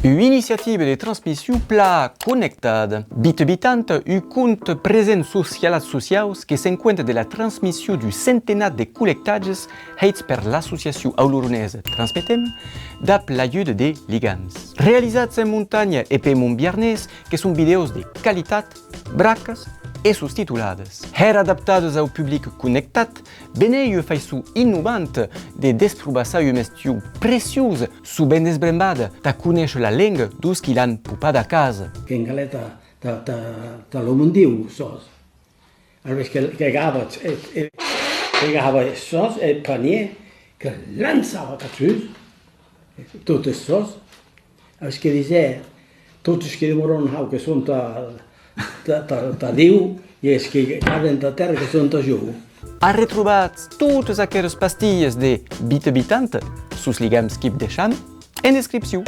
Iniciativa de transmissão pla conectada. Bitebitante o conte presente social sociais que se encontra de la transmissão do centenar de collectages feitos per l'associação auloronesa Transmetem, da l'ajuda de ligams. Realizados em montanha e pe Montbiarnès, que são vídeos de qualidade, bracas e subtituladas. Adaptados ao público conectado, Beneio faz o inovante de desprobaçar uma questão preciosa, bem desbrembada, de conhecer a língua dos que l'han poupada a casa. Que em galera tá lomundiu sós. Às vezes pegava sós e panier, que lançava catruz, todos sós. Às vezes que dizia, todos que demoram a que são da Déu e os que caem da terra que são da Jogo. A retrobar totes aqueles pastilles de Bitebitante, sus ligams que deixam, en descripció.